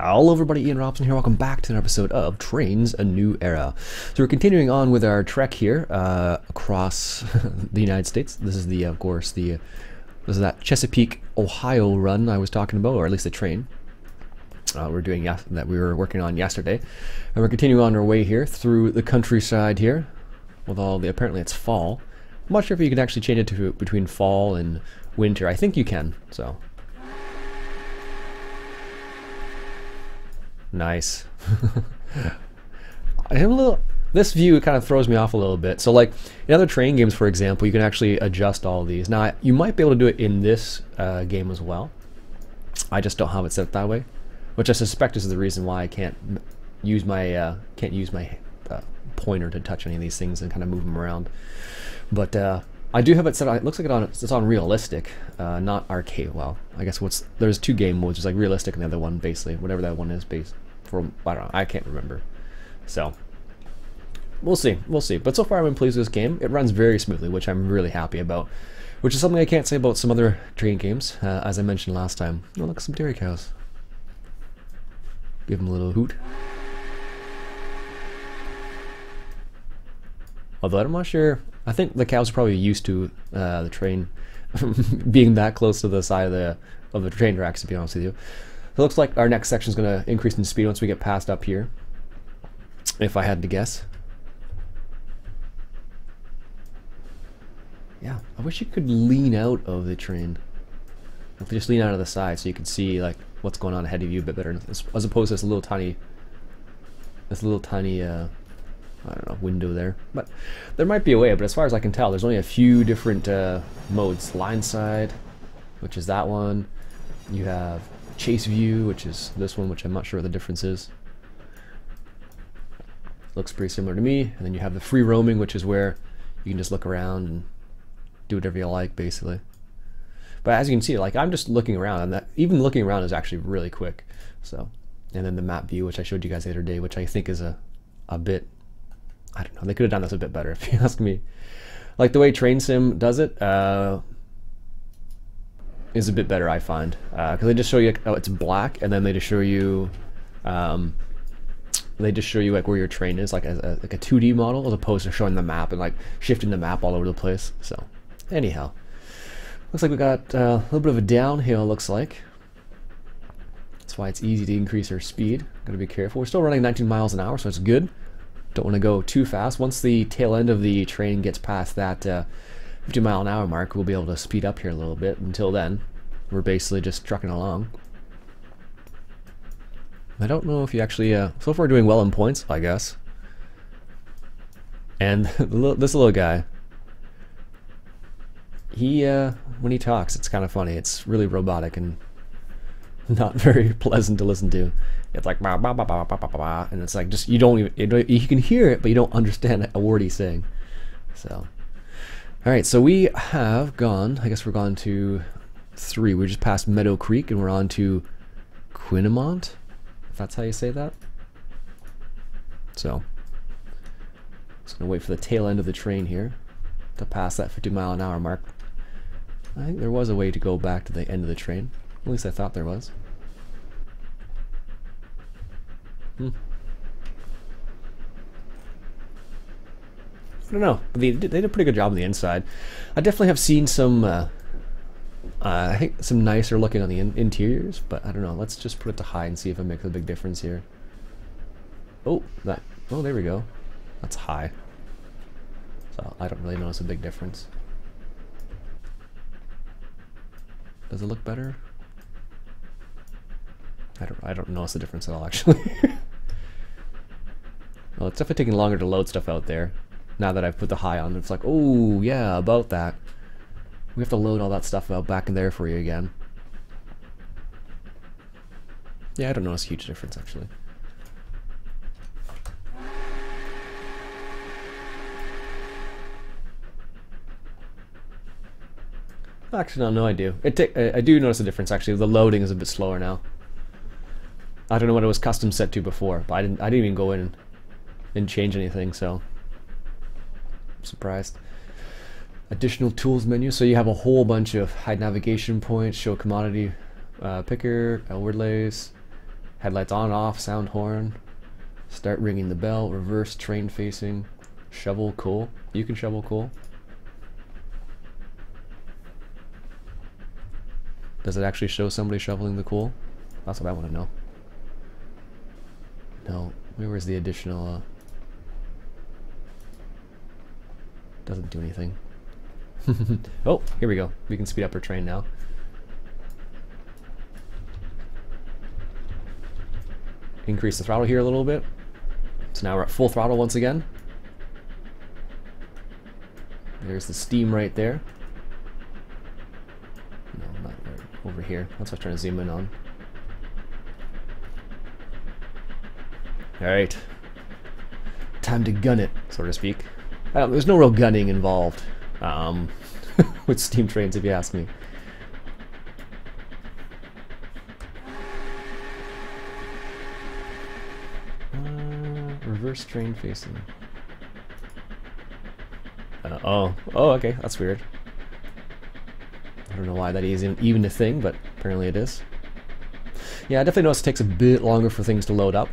Hello everybody, Ian Robson here. Welcome back to an episode of Trainz, A New Era. So we're continuing on with our trek here across the United States. This is the, of course, this is that Chesepeak, Ohio run I was talking about, or at least the train we're doing that we were working on yesterday. And we're continuing on our way here through the countryside here with all the, apparently it's fall. I'm not sure if you can actually change it to between fall and winter. I think you can, so. Nice. This view kind of throws me off a little bit. So like in other train games, for example, you can actually adjust all of these. Now you might be able to do it in this game as well. I just don't have it set that way, which I suspect is the reason why I can't use my pointer to touch any of these things and kind of move them around. But I do have it set. It looks like it's on realistic, not arcade. Well, I guess there's two game modes. There's like realistic and the other one basically whatever that one is based for. I don't know. I can't remember. So we'll see. But so far I'm pleased with this game. It runs very smoothly, which I'm really happy about. Which is something I can't say about some other train games, as I mentioned last time. Oh, look, some dairy cows. Give them a little hoot. Although I'm not sure. I think the cows are probably used to the train being that close to the side of the train tracks, to be honest with you. So it looks like our next section is going to increase in speed once we get past up here, if I had to guess. Yeah, I wish you could lean out of the train. If you just lean out of the side so you can see like what's going on ahead of you a bit better, as opposed to this little tiny I don't know, window there. But there might be a way, but as far as I can tell, there's only a few different modes. Line side, which is that one. You have chase view, which is this one, which I'm not sure what the difference is. Looks pretty similar to me. And then you have the free roaming, which is where you can just look around and do whatever you like, basically. But as you can see, like I'm just looking around, and that even looking around is actually really quick. So, and then the map view, which I showed you guys the other day, which I think is a bit, I don't know, they could have done this a bit better if you ask me. Like the way Train Sim does it is a bit better, I find, because they just show you, oh, it's black, and then they just show you like where your train is, like like a 2D model, as opposed to showing the map and like shifting the map all over the place. So anyhow, looks like we got a little bit of a downhill, looks like. That's why it's easy to increase our speed. Gotta be careful. We're still running 19 miles an hour, so it's good. Don't want to go too fast. Once the tail end of the train gets past that 50-mile-an-hour mark, we'll be able to speed up here a little bit. Until then, we're basically just trucking along. I don't know if you actually, so far doing well in points, I guess. And this little guy, he, when he talks, it's kind of funny. It's really robotic and not very pleasant to listen to. It's like bah, bah, bah, bah, bah, bah, bah, and it's like just you can hear it, but you don't understand a word he's saying. So, all right, so we have gone. I guess we're gone to 3. We just passed Meadow Creek, and we're on to Quinemont, if that's how you say that. So, just gonna wait for the tail end of the train here to pass that 50-mile-an-hour mark. I think there was a way to go back to the end of the train. At least I thought there was. I don't know, but they did a pretty good job on the inside. I definitely have seen some, I think some nicer looking on the interiors, but I don't know. Let's just put it to high and see if it makes a big difference here. Oh, there we go. That's high. So I don't really notice a big difference. Does it look better? I don't notice the difference at all, actually. Well, it's definitely taking longer to load stuff out there. Now that I've put the high on, it's like, oh yeah, about that. We have to load all that stuff out back in there for you again. Yeah, I don't notice a huge difference, actually. Actually, no, I do. I do notice a difference, actually. The loading is a bit slower now. I don't know what it was custom set to before, but I didn't even go in and change anything, so I'm surprised. Additional tools menu, so you have a whole bunch of hide navigation points, show commodity picker, overlays, Headlights on and off, sound horn. Start ringing the bell, reverse train facing. Shovel cool. You can shovel cool. Does it actually show somebody shoveling the cool? That's what I want to know. No. Where's the additional... Doesn't do anything. Oh, here we go. We can speed up our train now. Increase the throttle here a little bit. So now we're at full throttle once again. There's the steam right there. No, not right over here. That's what I was trying to zoom in on. Alright. Time to gun it, so to speak. There's no real gunning involved with steam trains, if you ask me. Reverse train facing. Oh, okay, that's weird. I don't know why that is even a thing, but apparently it is. Yeah, I definitely notice it takes a bit longer for things to load up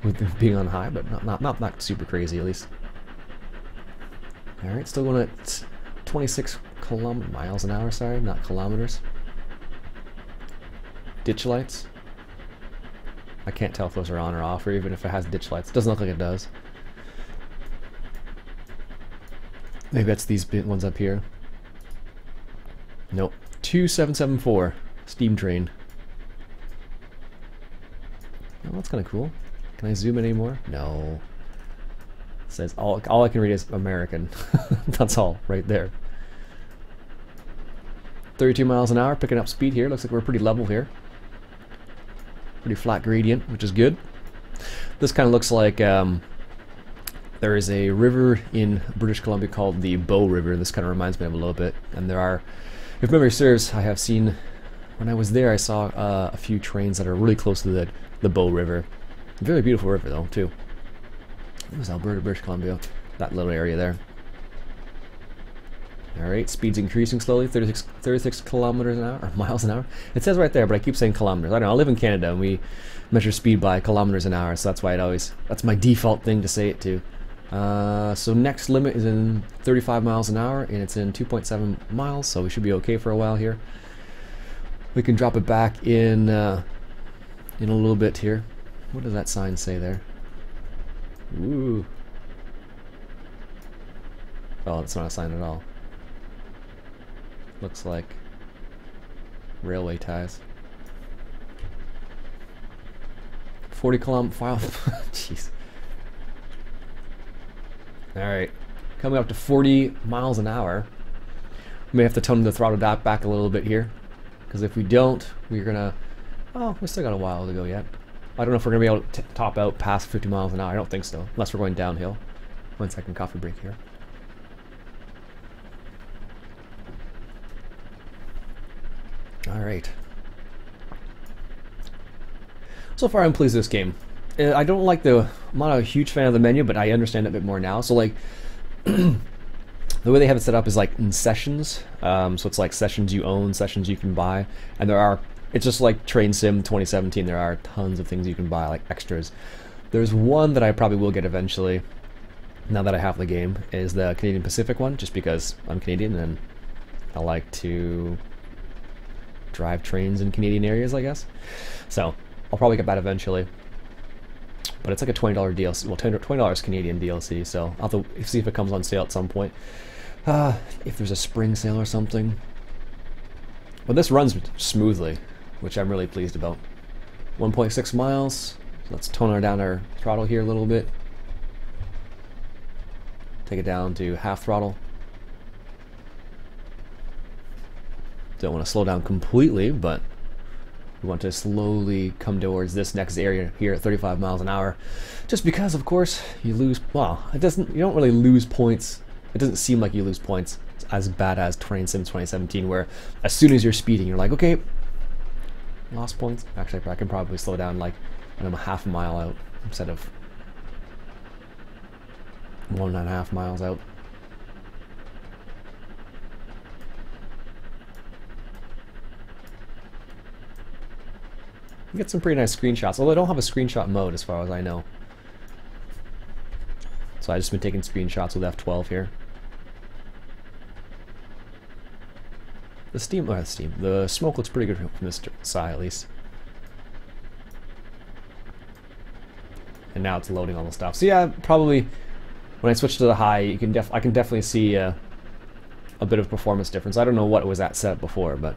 with them being on high, but not super crazy at least. Alright, still going at 26 miles an hour, sorry, not kilometers. Ditch lights. I can't tell if those are on or off, or even if it has ditch lights. Doesn't look like it does. Maybe that's these ones up here. Nope. 2774 steam train. Oh, that's kind of cool. Can I zoom in anymore? No. It says all I can read is American. That's all right there. 32 miles an hour, picking up speed here. Looks like we're pretty level here. Pretty flat gradient, which is good. This kind of looks like there is a river in British Columbia called the Bow River. This kind of reminds me of a little bit. And there are, if memory serves, I have seen, when I was there, I saw a few trains that are really close to the Bow River. Very beautiful river, though, too. It was Alberta, British Columbia, that little area there. Alright, speed's increasing slowly, 36 kilometers an hour, or miles an hour. It says right there, but I keep saying kilometers. I don't know, I live in Canada, and we measure speed by kilometers an hour, so that's why that's my default thing to say it to. So next limit is in 35 miles an hour, and it's in 2.7 miles, so we should be okay for a while here. We can drop it back in a little bit here. What does that sign say there? Ooh. Oh, it's not a sign at all. Looks like railway ties. 40 kilometer file. Jeez. Alright. Coming up to 40 miles an hour. We may have to tone the throttle back a little bit here. Because if we don't, we're gonna... Oh, we still got a while to go yet. I don't know if we're gonna be able to top out past 50 miles an hour. I don't think so. Unless we're going downhill. 1 second, coffee break here. Alright. So far I'm pleased with this game. I don't like I'm not a huge fan of the menu, but I understand it a bit more now. So like, the way they have it set up is like in sessions. So it's like sessions you own, sessions you can buy. And it's just like Train Sim 2017, there are tons of things you can buy, like extras. There's one that I probably will get eventually, now that I have the game, is the Canadian Pacific one, just because I'm Canadian and I like to drive trains in Canadian areas, I guess. So I'll probably get that eventually. But it's like a $20 DLC, well, $20 Canadian DLC, so I'll have to see if it comes on sale at some point. If there's a spring sale or something. But this runs smoothly, which I'm really pleased about. 1.6 miles. So let's tone down our throttle here a little bit. Take it down to half throttle. Don't want to slow down completely, but we want to slowly come towards this next area here at 35 miles an hour. Just because, of course, you lose, well, you don't really lose points. It doesn't seem like you lose points as bad as Train Sim 2017, where as soon as you're speeding, you're like, okay, lost points. Actually, I can probably slow down like, I'm a half a mile out instead of 1.5 miles out. You get some pretty nice screenshots, although I don't have a screenshot mode as far as I know. So I've just been taking screenshots with F12 here. The smoke looks pretty good from this side at least. And now it's loading all the stuff. So yeah, probably when I switch to the high, I can definitely see a bit of performance difference. I don't know what it was at set before, but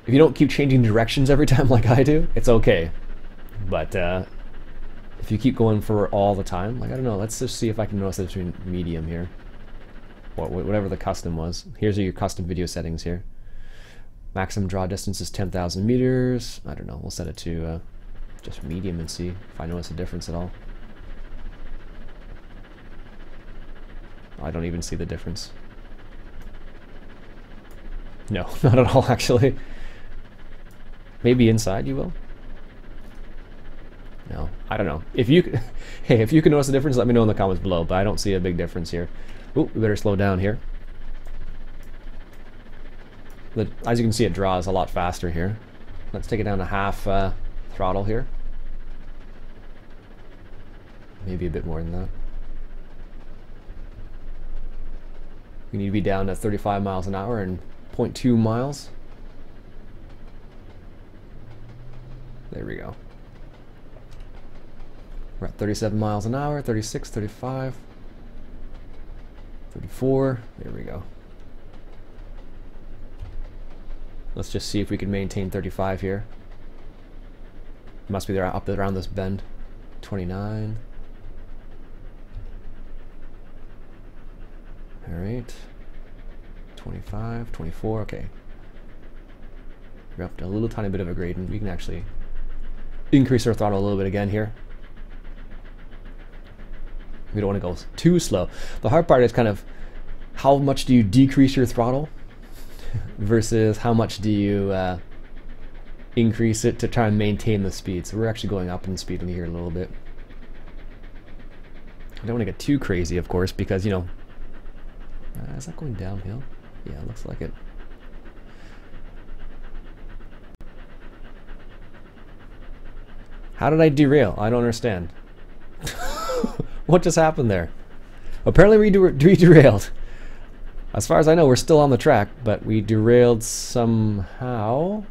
if you don't keep changing directions every time like I do, it's okay. But if you keep going for all the time, like I don't know, let's just see if I can notice the between medium here. Or whatever the custom was. Here's your custom video settings here. Maximum draw distance is 10,000 meters. I don't know, we'll set it to just medium and see if I notice a difference at all. I don't even see the difference. No, not at all actually. Maybe inside you will. No, I don't know. If you, hey, if you can notice a difference, let me know in the comments below. But I don't see a big difference here. Ooh, we better slow down here. As you can see, it draws a lot faster here. Let's take it down to half throttle here. Maybe a bit more than that. We need to be down to 35 miles an hour and 0.2 miles. There we go. We're at 37 miles an hour, 36, 35, 34. There we go. Let's just see if we can maintain 35 here. Must be there up around this bend. 29. Alright. 25, 24, okay. We're up to a little tiny bit of a gradient. We can actually increase our throttle a little bit again here. We don't want to go too slow. The hard part is kind of how much do you decrease your throttle versus how much do you increase it to try and maintain the speed. So we're actually going up in speed in here a little bit. I don't want to get too crazy, of course, because, you know, is that going downhill? Yeah, it looks like it. How did I derail? I don't understand. What just happened there? Apparently we derailed. As far as I know, we're still on the track, but we derailed somehow.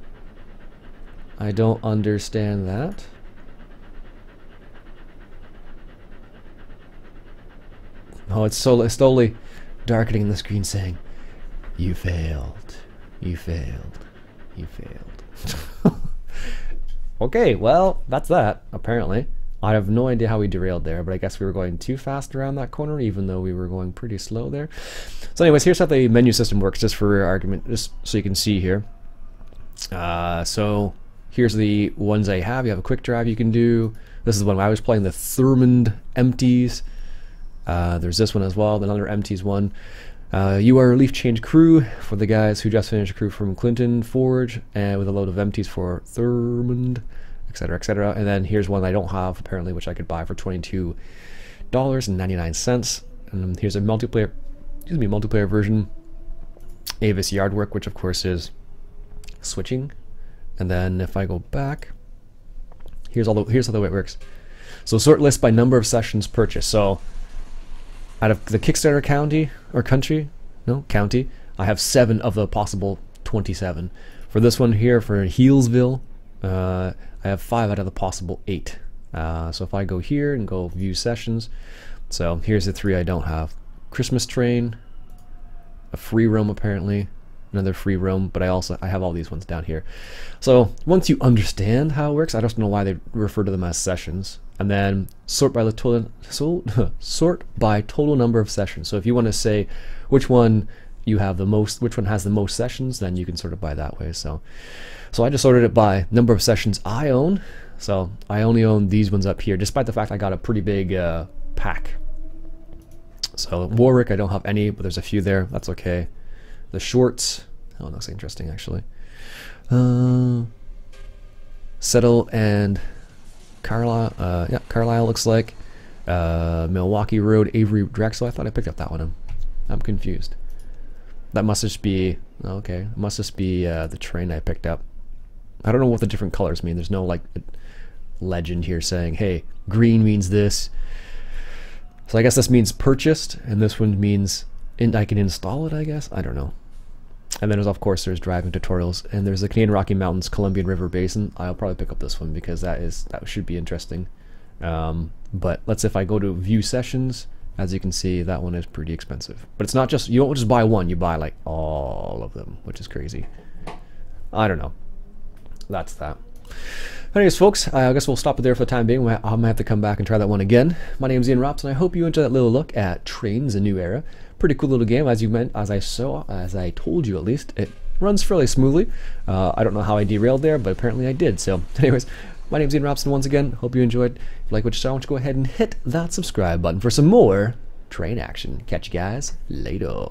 I don't understand that. Oh, it's slowly darkening the screen saying, "You failed. You failed. You failed." Okay, well, that's that, apparently. I have no idea how we derailed there, but I guess we were going too fast around that corner, even though we were going pretty slow there. So anyways, here's how the menu system works, just for argument, just so you can see here. So here's the ones I have. You have a quick drive you can do. This is the one I was playing, the Thermand Empties. There's this one as well, another Empties one. You are Relief Change Crew for the guys who just finished a crew from Clinton Forge, and with a load of empties for Thermand, etc., etc. And then here's one I don't have apparently, which I could buy for $22.99. And here's a multiplayer version, Avis Yardwork, which of course is switching. And then if I go back, here's how the way it works. So sort list by number of sessions purchased. So out of the Kickstarter county, I have 7 of the possible 27. For this one here, for Healesville, I have 5 out of the possible 8. So if I go here and go view sessions, so here's the 3 I don't have. Christmas Train, a free roam apparently, another free roam, but I have all these ones down here. So once you understand how it works, I don't know why they refer to them as sessions. And then sort by total number of sessions. So if you want to say which one you have the most, which one has the most sessions, then you can sort it by that way. So I just sorted it by number of sessions I own. So I only own these ones up here, despite the fact I got a pretty big pack. So Warwick, I don't have any, but there's a few there. That's okay. The shorts, oh, it looks interesting actually. Settle and Carlisle, yeah, Carlisle looks like. Milwaukee Road, Avery Drexel. I thought I picked up that one. I'm confused. That must just be, okay, it must just be the train I picked up. I don't know what the different colors mean. There's no like legend here saying, hey, green means this. So I guess this means purchased, and this one means I can install it, I guess. I don't know. And then of course there's driving tutorials, and there's the Canadian Rocky Mountains Columbian River Basin. I'll probably pick up this one because that should be interesting. But let's say if I go to view sessions, as you can see, that one is pretty expensive. But it's not just, you don't just buy one, you buy like all of them, which is crazy. I don't know. That's that. Anyways, folks, I guess we'll stop it there for the time being. I might have to come back and try that one again. My name's Ian Rops, and I hope you enjoyed that little look at Trainz: A New Era. Pretty cool little game, as I told you at least. It runs fairly smoothly. I don't know how I derailed there, but apparently I did. So, anyways, my name's Ian Rops, and once again, hope you enjoyed. If you like what you saw, why don't you go ahead and hit that subscribe button for some more train action. Catch you guys later.